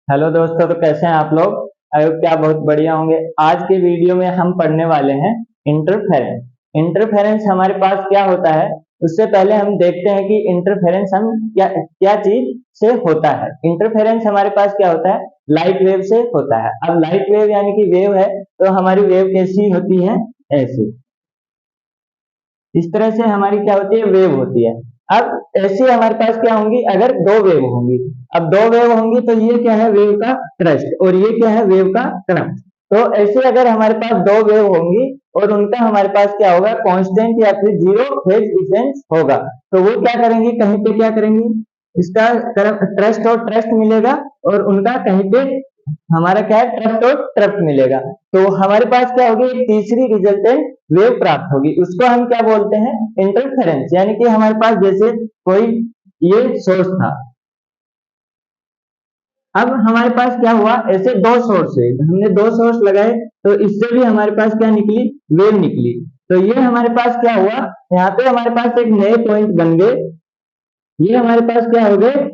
Hello दोस्तों, तो कैसे हैं आप लोग। आई होप कि आप बहुत बढ़िया होंगे। आज के वीडियो में हम पढ़ने वाले हैं इंटरफेरेंस। इंटरफेरेंस हमारे पास क्या होता है, उससे पहले हम देखते हैं कि इंटरफेरेंस हम क्या क्या चीज से होता है। इंटरफेरेंस हमारे पास क्या होता है, लाइट वेव से होता है। अब लाइट वेव यानी कि वेव है, तो हमारी वेव कैसी होती है, ऐसी। इस तरह से हमारी क्या होती है, वेव होती है। अब ऐसे हमारे पास क्या होंगी, अगर दो वेव होंगी। अब दो वेव होंगी तो ये क्या है, वेव का थ्रस्ट, और ये क्या है, वेव का करंट। तो ऐसे अगर हमारे पास दो वेव होंगी और उनका हमारे पास क्या होगा, कांस्टेंट या फिर जीरो फेज डिफरेंस होगा, तो वो क्या करेंगे, कहीं पे क्या करेंगे, इसका ट्रस्ट और ट्रस्ट मिलेगा, और उनका कहीं पे हमारा क्या है, ट्रस्ट और ट्रस्ट मिलेगा। तो हमारे पास क्या होगी, एक तीसरी रिजल्टेंट वेव प्राप्त होगी। उसको हम क्या बोलते हैं, इंटरफेरेंस। यानी कि हमारे पास जैसे कोई ये सोर्स था, अब हमारे पास क्या हुआ, ऐसे दो सोर्स है, हमने दो सोर्स लगाए, तो इससे भी हमारे पास क्या निकली, वेव निकली। तो ये हमारे पास क्या हुआ, यहाँ पे हमारे पास एक नए पॉइंट बन गए। ये हमारे पास क्या हो गए,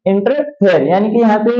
इंटरफेयर। यानी कि यहाँ पे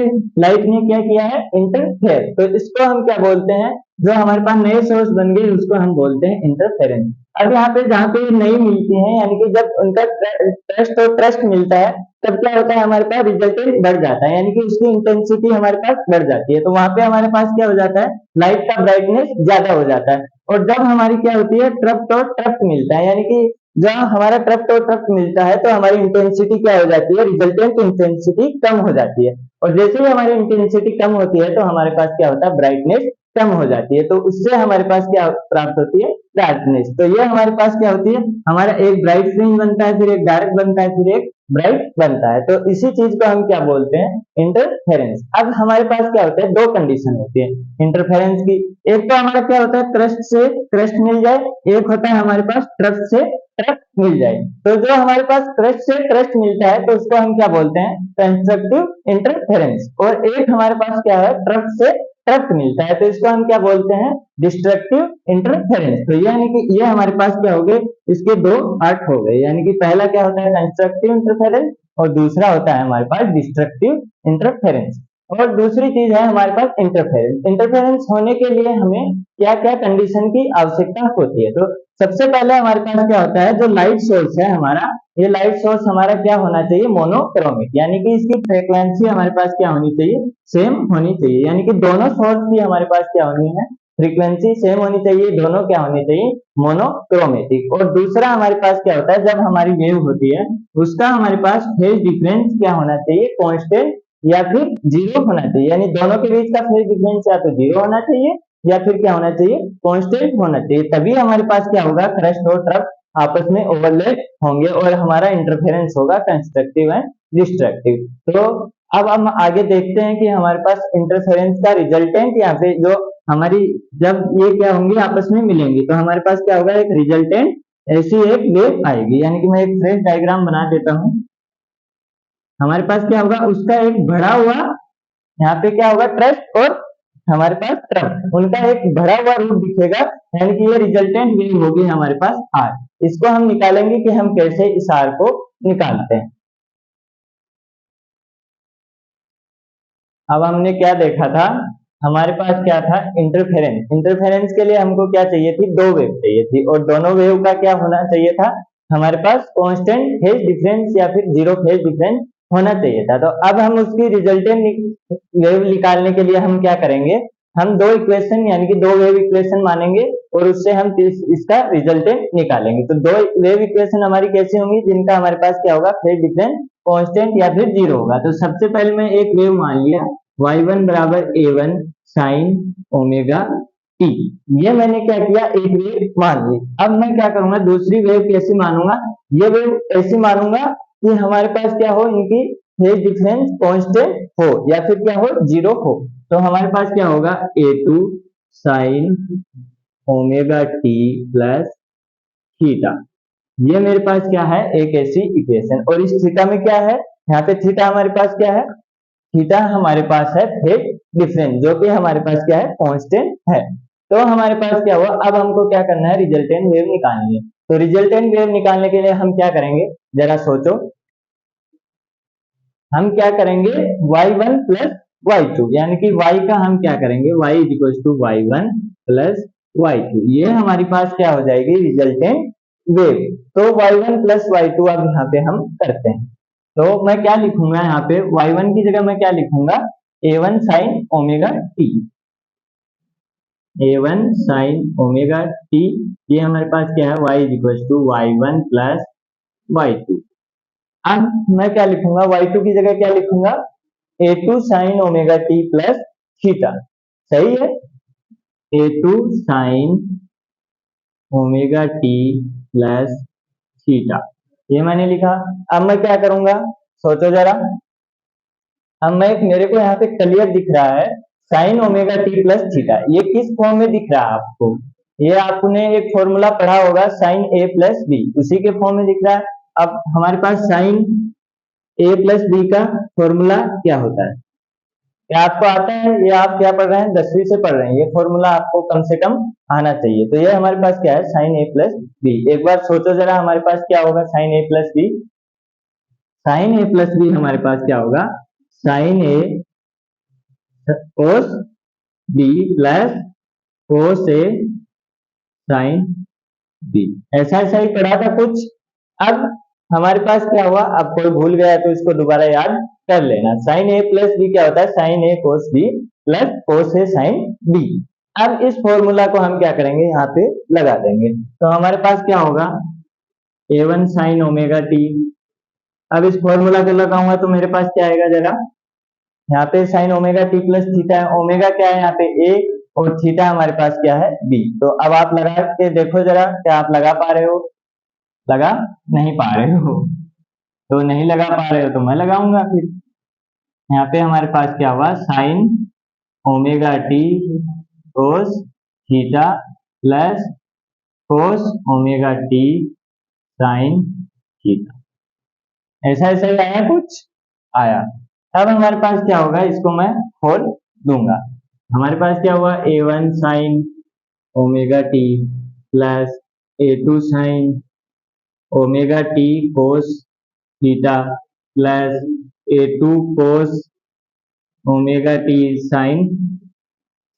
लाइट ने क्या किया है, इंटरफेयर। तो इसको हम क्या बोलते हैं, जो हमारे पास नए सोर्स बन गए उसको हम बोलते हैं इंटरफेरेंस। अब यहाँ पे जहाँ पे नई मिलती है, यानी कि जब उनका ट्रस्ट और ट्रस्ट मिलता है, तब क्या होता है, हमारे पास रिजल्टेंट बढ़ जाता है, यानी कि उसकी इंटेंसिटी हमारे पास बढ़ जाती है। तो वहां पे हमारे पास क्या हो जाता है, लाइट का ब्राइटनेस ज्यादा हो जाता है। और जब हमारी क्या होती है, ट्रफ्ट और ट्रफ्ट मिलता है, यानी कि जहाँ हमारा ट्रफ्ट और ट्रफ्ट मिलता है, तो हमारी इंटेंसिटी क्या हो जाती है, रिजल्टेंट इंटेंसिटी कम हो जाती है। और जैसे ही हमारी इंटेंसिटी कम होती है, तो हमारे पास क्या होता है, ब्राइटनेस कम हो जाती है। तो उससे हमारे पास क्या प्राप्त होती है, डार्कनेस। तो ये हमारे पास क्या होती है, हमारा एक ब्राइट फ्रिंज बनता है, फिर एक डार्क बनता है, फिर एक ब्राइट बनता है। तो इसी चीज को हम क्या बोलते हैं, इंटरफेरेंस। अब हमारे पास क्या होता है, दो कंडीशन होती है इंटरफेरेंस की। एक तो हमारा क्या होता है, क्रस्ट से क्रस्ट मिल जाए, एक होता है हमारे पास ट्रस्ट से ट्रस्ट मिल जाए। तो जो हमारे पास क्रस्ट से ट्रस्ट मिलता है, तो उसको हम क्या बोलते हैं, कंस्ट्रक्टिव इंटरफेरेंस। और एक हमारे पास क्या है, ट्रस्ट से ट्रस्ट मिलता है, तो इसको हम क्या बोलते हैं, डिस्ट्रक्टिव इंटरफेरेंस। तो यानी कि ये हमारे पास क्या हो गए, इसके दो अर्थ हो गए। यानी कि पहला क्या होता है, कंस्ट्रक्टिव इंटरफेरेंस, और दूसरा होता है हमारे पास डिस्ट्रक्टिव इंटरफेरेंस। और दूसरी चीज है हमारे पास इंटरफेरेंस। इंटरफेरेंस होने के लिए हमें क्या क्या कंडीशन की आवश्यकता होती है। तो सबसे पहले हमारे पास क्या होता है, जो लाइट सोर्स है हमारा, ये लाइट सोर्स हमारा क्या होना चाहिए, मोनोक्रोमिक। यानी कि इसकी फ्रीक्वेंसी हमारे पास क्या होनी चाहिए, सेम होनी चाहिए। यानी कि दोनों सोर्स की हमारे पास क्या होनी है, फ्रीक्वेंसी सेम होनी चाहिए, दोनों क्या होनी चाहिए, मोनोक्रोमेटिक। और दूसरा हमारे पास क्या होता है, जब हमारी वेव होती है, उसका हमारे पास फेज डिफरेंस क्या होना चाहिए, कांस्टेंट या फिर जीरो होना चाहिए। यानी दोनों के बीच का फेज डिफरेंस या तो जीरो होना चाहिए, या फिर क्या होना चाहिए, कांस्टेंट होना चाहिए। तभी हमारे पास क्या होगा, क्रस्ट और ट्रफ आपस में ओवरलैप होंगे, और हमारा इंटरफेरेंस होगा कंस्ट्रक्टिव एंड डिस्ट्रक्टिव। तो अब हम आगे देखते हैं कि हमारे पास इंटरफेरेंस का रिजल्टेंट, यहाँ पे जो हमारी, जब ये क्या होंगे, आपस में मिलेंगी, तो हमारे पास क्या होगा, एक रिजल्टेंट ऐसी एक वेव आएगी। यानी कि मैं एक फ्रेश डायग्राम बना देता हूँ। हमारे पास क्या होगा, उसका एक बढ़ा हुआ, यहाँ पे क्या होगा, ट्रस्ट और हमारे पास ट्रस्ट, उनका एक भरा हुआ रूप दिखेगा। यानी कि ये रिजल्टेंट वेव होगी हमारे पास आर। इसको हम निकालेंगे कि हम कैसे इस आर को निकालते हैं। अब हमने क्या देखा था, हमारे पास क्या था, इंटरफेरेंस। इंटरफेरेंस के लिए हमको क्या चाहिए थी, दो वेव चाहिए थी, और दोनों वेव का क्या होना चाहिए था, हमारे पास कांस्टेंट फेज डिफरेंस या फिर जीरो फेज डिफरेंस होना चाहिए था। तो अब हम उसकी रिजल्टेंट वेव निकालने के लिए हम क्या करेंगे, हम दो इक्वेशन यानी कि दो वेव इक्वेशन मानेंगे, और उससे हम इसका रिजल्टेंट निकालेंगे। तो दो वेव इक्वेशन हमारी कैसी होंगी, जिनका हमारे पास क्या होगा, फेज डिफरेंस कांस्टेंट या फिर जीरो होगा। तो सबसे पहले मैं एक वेव मान लिया, y1 बराबर a1 साइन ओमेगा टी। ये मैंने क्या किया, एक वेव मान ली। अब मैं क्या करूंगा, दूसरी वेव कैसी मानूंगा, ये वेव ऐसी मानूंगा कि हमारे पास क्या हो, इनकी फेज डिफरेंस कांस्टेंट हो या फिर क्या हो, जीरो हो। तो हमारे पास क्या होगा, a2 sign omega t plus theta. ये मेरे पास क्या है, एक ऐसी इक्वेशन। और इस थीटा में क्या है, यहाँ पे थीटा हमारे पास क्या है, थीटा हमारे पास है फेज डिफरेंस, जो कि हमारे पास क्या है, कांस्टेंट है। तो हमारे पास क्या हुआ, अब हमको क्या करना है, रिजल्टेंट वेव निकालनी है। तो रिजल्टेंट वेव निकालने के लिए हम क्या करेंगे, जरा सोचो। हम क्या करेंगे, y1 प्लस y2, यानी कि y का हम क्या करेंगे, y is equal to y1 plus y2, ये हमारी पास क्या हो जाएगी रिजल्टेंट वेव। तो y1 प्लस y2 अब यहाँ पे हम करते हैं, तो मैं क्या लिखूंगा यहाँ पे, y1 की जगह मैं क्या लिखूंगा, a1 sine omega t, a1 sine omega t, ये हमारे पास क्या है y is equal to y1 plus y2। अब मैं क्या लिखूंगा, y2 की जगह क्या लिखूंगा, a2 sign omega t plus theta, सही है, a2 sign omega t plus theta, ये मैंने लिखा। अब मैं क्या करूंगा, सोचो जरा, अब मैं मेरे को यहाँ पे क्लियर दिख रहा है sign omega t plus theta, ये किस फॉर्म में दिख रहा है आपको, ये आपने एक फॉर्मूला पढ़ा होगा साइन ए प्लस बी, उसी के फॉर्म में दिख रहा है। अब हमारे पास साइन ए प्लस बी का फॉर्मूला क्या होता है, क्या आपको आता है, ये आप क्या पढ़ रहे हैं, 10वीं से पढ़ रहे हैं, ये फॉर्मूला आपको कम से कम आना चाहिए। तो ये हमारे पास क्या है, साइन ए प्लस बी, एक बार सोचो जरा हमारे पास क्या होगा साइन ए प्लस बी, साइन ए प्लस बी हमारे पास क्या होगा, साइन ए कोस बी प्लस कोस ए साइन बी, ऐसा ऐसा ही पढ़ा था कुछ। अब हमारे पास क्या हुआ, अब कोई भूल गया तो इसको दोबारा याद कर लेना, साइन ए प्लस बी क्या होता है, साइन ए कोस बी प्लस कोस ए साइन बी। अब इस फॉर्मूला को हम क्या करेंगे, यहाँ पे लगा देंगे, तो हमारे पास क्या होगा, a1 साइन ओमेगा टी। अब इस फॉर्मूला को लगाऊंगा तो मेरे पास क्या आएगा जरा, यहाँ पे sign omega t plus theta है, ओमेगा क्या है यहाँ पे a और थीटा हमारे पास क्या है b। तो अब आप लगा के देखो जरा, क्या आप लगा पा रहे हो, लगा नहीं पा रहे हो, तो नहीं लगा पा रहे हो तो मैं लगाऊंगा फिर। यहाँ पे हमारे पास क्या हुआ, sign omega T cos theta plus cos omega T sine theta, ऐसा ऐसा ही आया, कुछ आया। अब हमारे पास क्या होगा, इसको मैं खोल दूंगा, हमारे पास क्या हुआ, a1 sine omega t plus a2 sign omega T cos theta plus a2 कोस ओमेगा टी साइन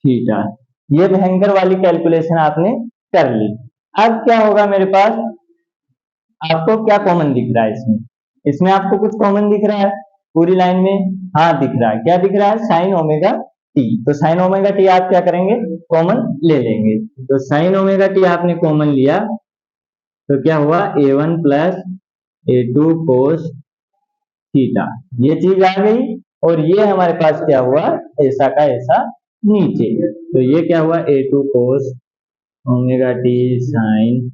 थीटा, ये भयंकर वाली कैलकुलेशन आपने कर ली। अब क्या होगा मेरे पास, आपको क्या कॉमन दिख रहा है इसमें, इसमें आपको कुछ कॉमन दिख रहा है पूरी लाइन में, हाँ दिख रहा है, क्या दिख रहा है, साइन ओमेगा टी, तो साइन ओमेगा टी आप क्या करेंगे, कॉमन ले लेंगे, तो साइन ओमेगा टी आपने कॉमन लिया तो क्या हुआ, a1 plus a2 cos theta, ये चीज आ गई, और ये हमारे पास क्या हुआ, ऐसा का ऐसा नीचे, तो ये क्या हुआ, a2 कोस ओमेगा टी साइन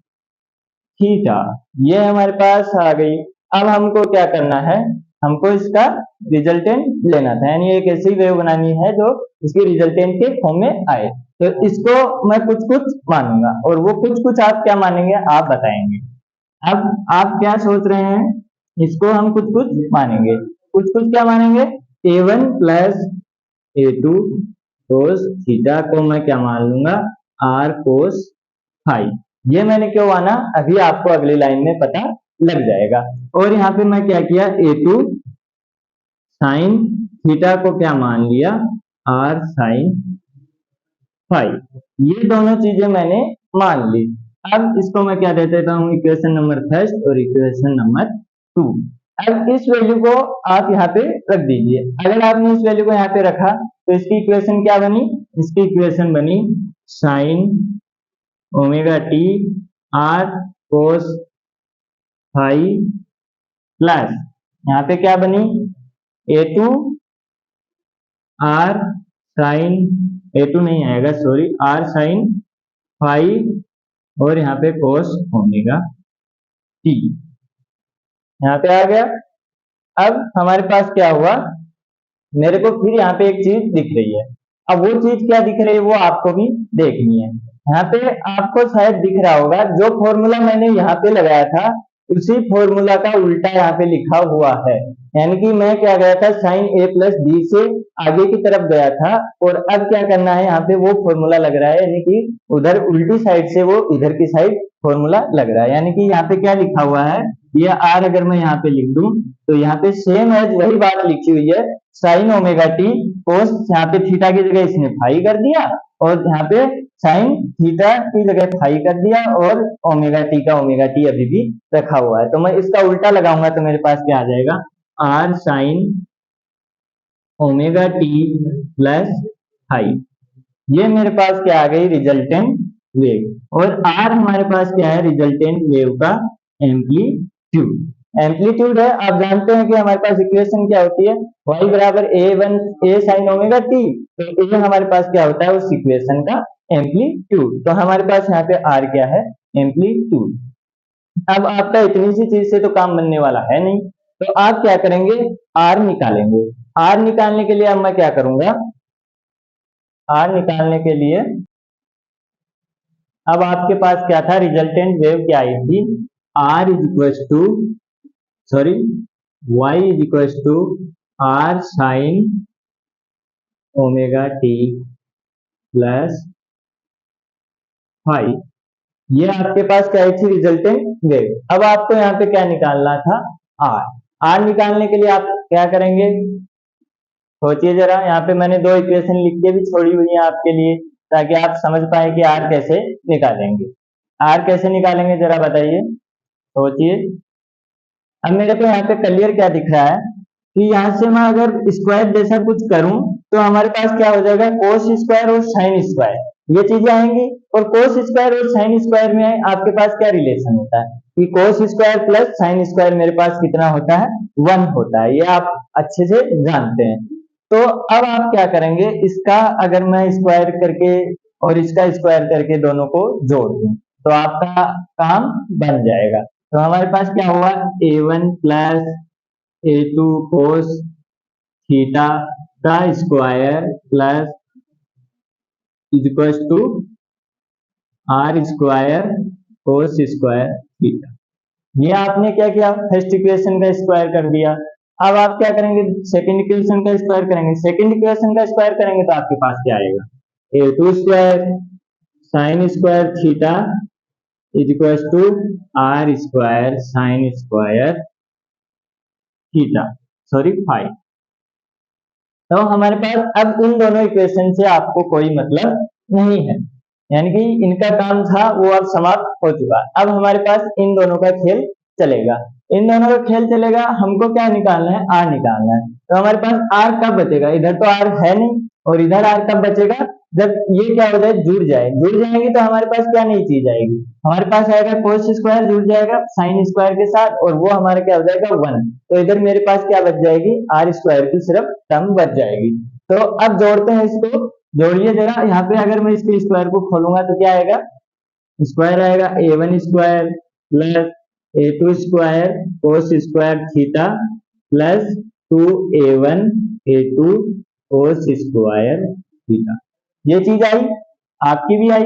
थीटा, ये हमारे पास आ गई। अब हमको क्या करना है, हमको इसका रिजल्टेंट लेना था, यानी एक ऐसी वेव बनानी है जो इसकी रिजल्टेंट के फॉर्म में आए, तो इसको मैं कुछ कुछ मानूंगा और वो कुछ कुछ आप क्या मानेंगे आप बताएंगे। अब आप क्या सोच रहे हैं, इसको हम कुछ कुछ मानेंगे, कुछ कुछ क्या मानेंगे, a1 plus a2 cos theta को मैं क्या मान लूंगा, r कोस फाई, ये मैंने क्यों माना, अभी आपको अगली लाइन में पता लग जाएगा। और यहाँ पे मैं क्या किया, a2 साइन थीटा को क्या मान लिया, r साइन फाई, ये दोनों चीजें मैंने मान ली। अब इसको मैं क्या दे देता हूँ, इक्वेशन नंबर फर्स्ट और इक्वेशन नंबर 2। अब इस वैल्यू को आप यहाँ पे रख दीजिए, अगर आपने इस वैल्यू को यहाँ पे रखा तो इसकी इक्वेशन क्या बनी, इसकी इक्वेशन बनी sine omega t r cos phi plus यहाँ पे क्या बनी, a2 r साइन, a2 नहीं आएगा सॉरी, r साइन फाई और यहाँ पे कोस ओमेगा टी, यहाँ पे आ गया। अब हमारे पास क्या हुआ, मेरे को फिर यहाँ पे एक चीज दिख रही है, अब वो चीज क्या दिख रही है वो आपको भी देखनी है। यहाँ पे आपको शायद दिख रहा होगा जो फॉर्मूला मैंने यहाँ पे लगाया था उसी फॉर्मूला का उल्टा यहाँ पे लिखा हुआ है, यानी कि मैं क्या गया था साइन ए प्लस बी से आगे की तरफ गया था, और अब क्या करना है, यहाँ पे वो फॉर्मूला लग रहा है, यानी कि उधर उल्टी साइड से वो इधर की साइड फॉर्मूला लग रहा है। यानी कि यहाँ पे क्या लिखा हुआ है, ये आर अगर मैं यहाँ पे लिख दूं तो यहाँ पे सेम एज वही बात लिखी हुई है, साइन ओमेगा टी कोस, यहाँ पे थीटा की जगह इसने फाई कर दिया, और यहाँ पे साइन थीटा की जगह फाई कर दिया, और ओमेगा टी का ओमेगा टी अभी भी रखा हुआ है। तो मैं इसका उल्टा लगाऊंगा तो मेरे पास क्या आ जाएगा, r sine omega t plus phi. ये मेरे पास क्या आ गई, रिजल्टेंट वेव, और आर हमारे पास क्या है, रिजल्टेंट वेव का एम्पलीट्यूड। एम्पलीट्यूड है, आप जानते हैं कि हमारे पास इक्वेशन क्या होती है, y बराबर ए साइन ओमेगा टी, तो ये हमारे पास क्या होता है उस इक्वेशन का एम्पलीट्यूड। तो हमारे पास यहाँ पे आर क्या है, एम्पलीट्यूड। अब आपका इतनी सी चीज से तो काम बनने वाला है नहीं, तो आप क्या करेंगे, आर निकालेंगे। आर निकालने के लिए अब मैं क्या करूंगा, आर निकालने के लिए अब आपके पास क्या था, रिजल्टेंट वेव क्या आई थी, r is equal to sorry y is equal to r sine omega t plus phi. ये आपके पास क्या आई थी, रिजल्टेंट वेव। अब आपको यहाँ पे क्या निकालना था, आर। आर निकालने के लिए आप क्या करेंगे, सोचिए जरा, यहाँ पे मैंने दो इक्वेशन लिख के भी छोड़ी हुई है आपके लिए, ताकि आप समझ पाए कि आर कैसे निकालेंगे। आर कैसे निकालेंगे जरा बताइए, सोचिए। अब मेरे को यहाँ पे क्लियर क्या दिख रहा है कि यहाँ से मैं अगर स्क्वायर जैसा कुछ करूं तो हमारे पास क्या हो जाएगा, कोस स्क्वायर और साइन स्क्वायर, ये चीजें आएंगी। और कोस स्क्वायर और साइन स्क्वायर में आपके पास क्या रिलेशन होता है कि cos square plus sine square मेरे पास कितना होता है, 1 होता है, ये आप अच्छे से जानते हैं। तो अब आप क्या करेंगे, इसका अगर मैं स्क्वायर करके और इसका स्क्वायर करके दोनों को जोड़ दूं तो आपका काम बन जाएगा। तो हमारे पास क्या हुआ, a1 plus a2 cos theta का square plus is equal to are square cos square theta. ये आपने क्या किया, फर्स्ट इक्वेशन का स्क्वायर कर दिया। अब आप क्या करेंगे, सेकंड इक्वेशन का स्क्वायर करेंगे। सेकंड इक्वेशन का स्क्वायर करेंगे तो आपके पास क्या आएगा, a2 square sine square theta is equal to are square sine square theta sorry phi. तो हमारे पास अब इन दोनों इक्वेशन से आपको कोई मतलब नहीं है, यानी कि इनका काम था वो अब समाप्त हो चुका। अब हमारे पास इन दोनों का खेल चलेगा, इन दोनों का खेल चलेगा। हमको क्या निकालना है, आर निकालना है। तो हमारे पास आर कब बचेगा, इधर तो आर है नहीं, और इधर आर कब बचेगा, जब ये क्या हो जाए, जुड़ जाए। जुड़ जाएंगे तो हमारे पास क्या नई चीज आएगी, हमारे पास आएगा कोस स्क्वायर जुड़ जाएगा साइन स्क्वायर के साथ, और वो हमारा क्या हो जाएगा 1। तो इधर मेरे पास क्या बच जाएगी, आर स्क्वायर की सिर्फ टर्म बच जाएगी। तो अब जोड़ते हैं इसको, जोड़िए जरा। यहाँ पे अगर मैं इसके स्क्वायर को खोलूंगा तो क्या आएगा, स्क्वायर आएगा a1 square plus a2 square cos square theta plus 2a1 a2 cos square theta. ये चीज आई, आपकी भी आई,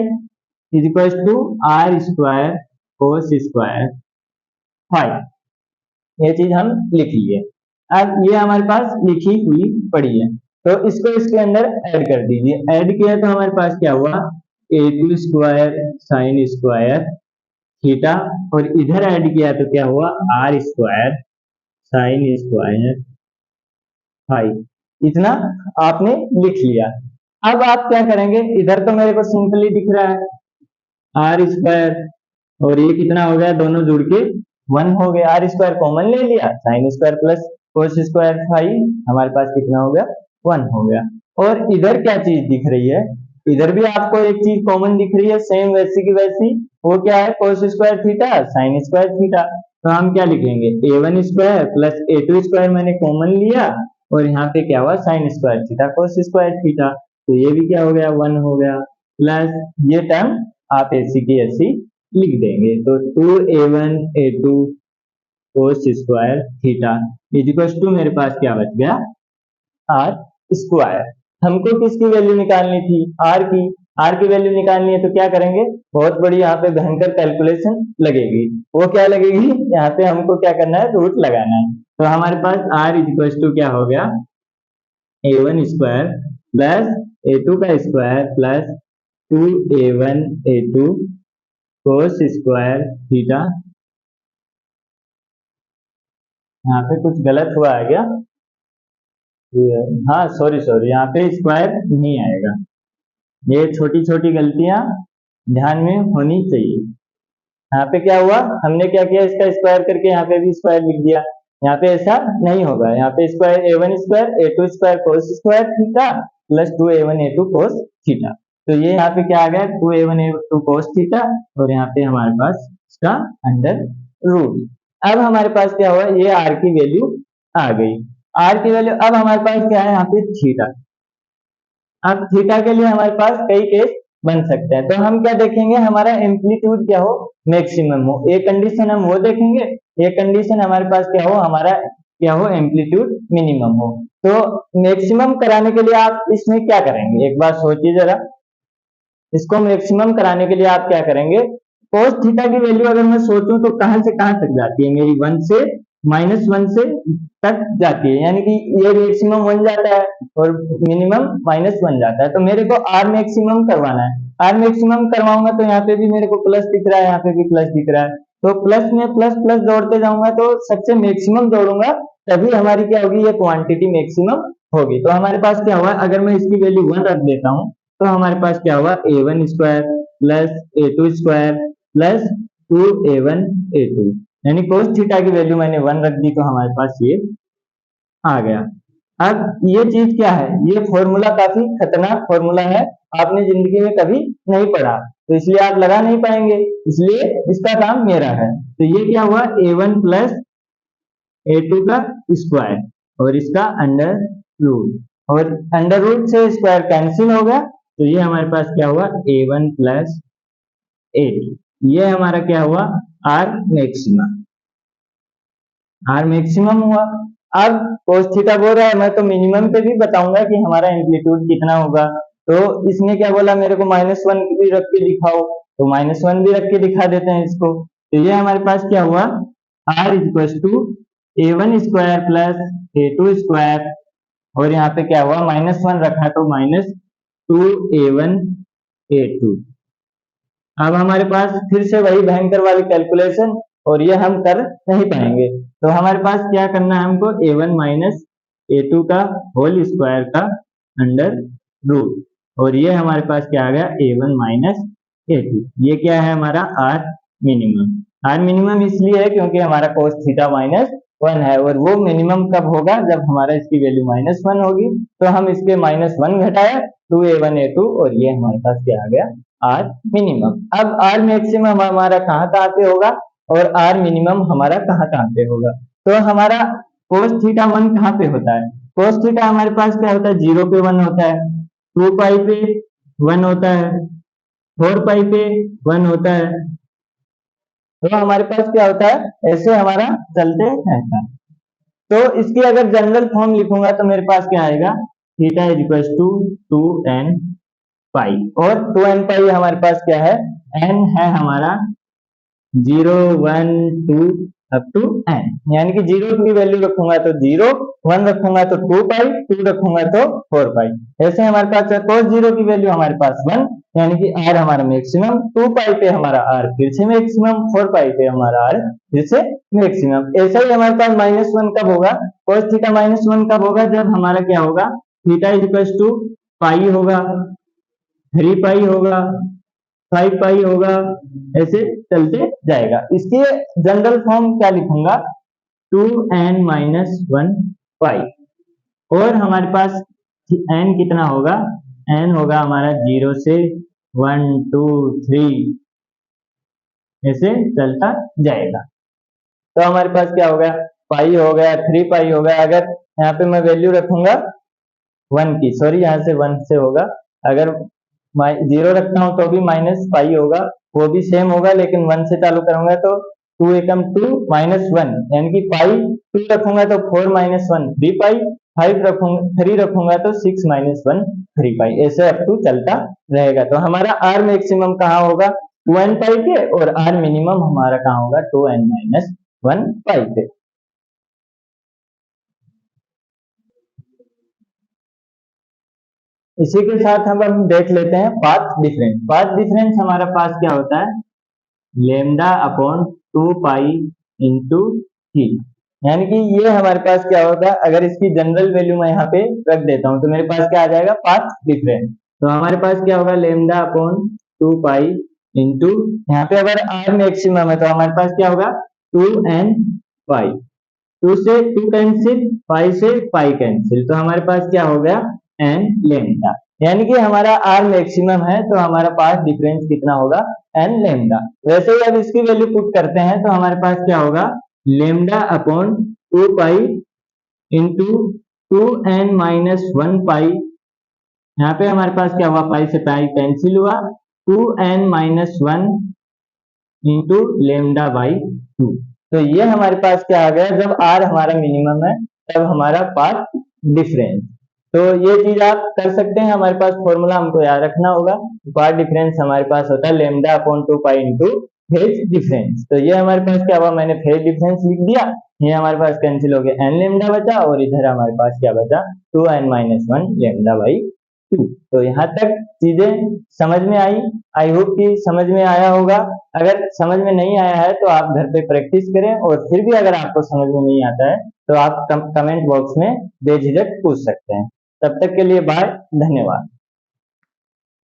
is equal to are square cos square five. ये चीज हम लिख लिए। अब ये हमारे पास लिखी हुई पड़ी है, तो इसको इसके अंदर ऐड कर दीजिए। ऐड किया तो हमारे पास क्या हुआ, a2 square sine square theta, और इधर ऐड किया तो क्या हुआ, r square sine square five. इतना आपने लिख लिया। अब आप क्या करेंगे, इधर तो मेरे को सिंपली दिख रहा है आर स्क्वायर, और ये कितना हो गया, दोनों जुड़ के 1 हो गया। आर स्क्वायर कॉमन ले लिया, sine square plus cos square five, हमारे पास कितना हो गया, 1 हो गया। और इधर क्या चीज दिख रही है, इधर भी आपको एक चीज कॉमन दिख रही है, सेम वैसी की वैसी। वो क्या है, कोस square theta sine square theta. तो हम क्या लिखेंगे, a1 square plus a2 square मैंने कॉमन लिया, और यहाँ पे क्या हुआ, sign square theta cos square theta. तो ये भी क्या हो गया, 1 हो गया, प्लस ये टर्म आप ऐसी की ऐसी लिख देंगे। तो 2a1 a2 cos square theta is equal to मेरे पास क्या बच गया, आर स्क्वायर। हमको किसकी वैल्यू निकालनी थी, आर की। आर की वैल्यू निकालनी है तो क्या करेंगे, बहुत बड़ी यहाँ पे भयंकर कैलकुलेशन लगेगी। वो क्या लगेगी, यहाँ पे हमको क्या करना है, रूट लगाना है। तो हमारे पास आर इज इक्वल टू क्या हो गया, a1 स्क्वायर प्लस a2 का square plus 2a1 a2 cos square theta. यहाँ पे कुछ गलत हुआ है क्या, हाँ सॉरी यहाँ पे स्क्वायर नहीं आएगा। ये छोटी छोटी गलतियां ध्यान में होनी चाहिए। यहाँ पे क्या हुआ, हमने क्या किया, इसका स्क्वायर करके यहाँ पे भी स्क्वायर लिख दिया। यहाँ पे ऐसा नहीं होगा, यहाँ पे square a1 square a2 square cos square theta plus 2a1 a2 cos theta. तो ये यहाँ पे क्या आ गया, 2a1 a2 कोस थीटा, और यहाँ पे हमारे पास इसका अंडर रूट। अब हमारे पास क्या हुआ, ये आर की वैल्यू आ गई। आर की वैल्यू, अब हमारे पास क्या है यहाँ पे थीटा। अब थीटा के लिए हमारे पास कई केस बन सकते हैं। तो हम क्या देखेंगे, हमारा एम्पलीट्यूड क्या हो, मैक्सिमम हो। एक कंडीशन हम वो देखेंगे, एक कंडीशन हमारे पास क्या हो, हमारा क्या हो, एम्पलीट्यूड मिनिमम हो। तो मैक्सिमम कराने के लिए आप इसमें क्या करेंगे, एक बार सोचिए जरा। इसको मैक्सिमम कराने के लिए आप क्या करेंगे, कोस थीटा की वैल्यू अगर मैं सोचूं तो कहां से कहां तक जाती है मेरी, 1 से -1 से तक जाती है, यानी कि ये मैक्सिमम 1 जाता है और मिनिमम -1 जाता है। तो मेरे को आर मैक्सिमम करवाना है। आर मैक्सिमम करवाऊंगा तो यहाँ पे भी मेरे को प्लस दिख रहा है, यहाँ पे भी प्लस दिख रहा है। तो प्लस में प्लस प्लस जोड़ते जाऊंगा तो सबसे मैक्सिमम जोड़ूंगा, तभी हमारी क्या होगी, ये क्वांटिटी मैक्सिमम होगी। तो हमारे पास क्या हुआ, अगर मैं इसकी वैल्यू 1 रख देता हूँ तो हमारे पास क्या हुआ, a1 square plus a2 square plus 2a1 a2, यानी कोस थीटा की वैल्यू मैंने 1 रख दी तो हमारे पास ये आ गया। अब ये चीज क्या है, ये फॉर्मूला काफी खतरनाक फॉर्मूला है, आपने जिंदगी में कभी नहीं पढ़ा तो इसलिए आप लगा नहीं पाएंगे, इसलिए इसका काम मेरा है। तो ये क्या हुआ, a1 प्लस a2 का स्क्वायर और इसका अंडर रूट, और अंडर रूट से स्क्वायर कैंसिल हो गया, तो ये हमारे पास क्या हुआ, a1 प्लस a2। ये हमारा क्या हुआ, आर मैक्सिमम। आर मैक्सिमम हुआ। अब कोस थीटा बोल रहा है, मैं तो मिनिमम पे भी बताऊंगा कि हमारा एम्पलीट्यूड कितना होगा। तो इसने क्या बोला, मेरे को -1 भी रख के दिखाओ, तो -1 भी रख के दिखा देते हैं इसको। तो ये हमारे पास क्या हुआ, r equal to a1 square plus a2 square, और यहाँ पे क्या हुआ, -1 रखा तो -2a1 a2। अब हमारे पास फिर से वही भयंकर वाली कैलकुलेशन, और ये हम कर नहीं पाएंगे। तो हमारे पास क्या करना है, हमको a1 माइनस a2 का होल स्क्वायर का अंडर रूट, और ये हमारे पास क्या आ गया, a1 माइनस a2। ये क्या है हमारा आर मिनिमम। आर मिनिमम इसलिए है क्योंकि हमारा कोस थीटा -1 है, और वो मिनिमम कब होगा, जब हमारा इसकी वैल्यू -1 होगी। तो हम इसके -1 घटाया 2a1 a2, और ये हमारे पास क्या आ गया, आर मिनिमम। अब आर मैक्सिमम हमारा कहाँ पे होगा और आर मिनिमम हमारा कहाँ पे होगा। तो हमारा कोस थीटा 1 कहाँ पे होता है, कोस थीटा हमारे पास क्या होता है, 0 पे 1 होता है, 2 पाई पे 1 होता है, 4 पाई पे 1 होता है। तो हमारे पास क्या होता है, ऐसे हमारा चलते रहता है। तो इसकी अगर जनरल फॉर्म लिखूंगा तो मेरे पास क्या आएगा, theta is equal to 2n pi, और 2n पाई हमारे पास क्या है, n है हमारा 0 1 2 अप टू n, यानी कि 0 की वैल्यू रखूंगा तो 0, 1 रखूंगा तो 2 पाई, 2 रखूंगा तो 4 पाई। ऐसे हमारे पास cos 0 की वैल्यू हमारे पास 1, यानी कि r हमारा मैक्सिमम, 2 पाई पे हमारा r फिर से मैक्सिमम, 4 पाई पे हमारा r फिर से मैक्सिमम। ऐसा ही हमारे पास -1 कब होगा, cos थीटा -1 कब होगा, जब हमारा क्या होगा, थीटा इज इक्वल टू पाई होगा, 3 पाई होगा, 5 पाई होगा, ऐसे चलते जाएगा। इसके जनरल फॉर्म क्या लिखूंगा, 2n माइनस 1 पाई, और हमारे पास n कितना होगा, n होगा हमारा 0 से 1 2 3 ऐसे चलता जाएगा। तो हमारे पास क्या होगा, पाई हो गया, 3 पाई हो गया। अगर यहाँ पे मैं वैल्यू रखूंगा 1 की, सॉरी यहाँ से 1 से होगा, अगर 0 रखता हूं तो भी -पाई होगा, वो भी सेम होगा, लेकिन 1 से चालू करूंगा तो 2 एकम 2 -1, यानी कि पाई 2 रखूंगा तो 4 -1 3 पाई, 5 रखूंगा 3 रखूंगा तो 6 - 1 3 पाई, ऐसे अप टू चलता रहेगा। तो हमारा आर मैक्सिमम कहाँ होगा 2n पाई पे, और आर मिनिमम हमारा कहाँ होगा 2n - 1 पाई पे। इसी के साथ हम देख लेते हैं पाथ डिफरेंस। पाथ डिफरेंस हमारा पास क्या होता है lambda upon 2 pi into T, यानी कि ये हमारे पास क्या होगा, अगर इसकी जनरल वैल्यू मैं यहाँ पे रख देता हूँ तो मेरे पास क्या आ जाएगा पाथ डिफरेंस। तो हमारे पास क्या होगा लेमडा अपॉन 2 पाई इंटू, यहाँ पे अगर आर मैक्सिमम है तो हमारे पास क्या होगा 2n पाई, 2 से 2 कैंसिल, पाई से पाई कैंसिल, तो हमारे पास क्या हो गया n लेमडा, यानी कि हमारा आर मैक्सिमम है तो हमारा पास डिफरेंस कितना होगा n लेमडा। वैसे ही अब इसकी वैल्यू पुट करते हैं तो हमारे पास क्या होगा lambda upon 2 pi into 2n - 1 पाई, यहाँ पे हमारे पास क्या हुआ पाई से पाई कैंसिल हुआ, 2n - 1 इंटू लेमडा बाई 2। तो ये हमारे पास क्या आ गया, जब आर हमारा मिनिमम है तब हमारा पाथ डिफरेंस। तो ये चीज आप कर सकते हैं, हमारे पास फॉर्मूला हमको याद रखना होगा। पाथ डिफरेंस हमारे पास होता है lambda upon 2 pi into phase difference. तो ये हमारे पास क्या हुआ, मैंने फेज डिफरेंस लिख दिया, ये हमारे पास कैंसिल हो गया n लेमडा बचा, और इधर हमारे पास क्या बचा 2n - 1 लेमडा बाई 2। तो यहाँ तक चीजें समझ में आई, आई होप कि समझ में आया होगा। अगर समझ में नहीं आया है तो आप घर पे प्रैक्टिस करें, और फिर भी अगर आपको समझ में नहीं आता है तो आप कमेंट बॉक्स में बेझिझक पूछ सकते हैं। तब तक के लिए बाय, धन्यवाद।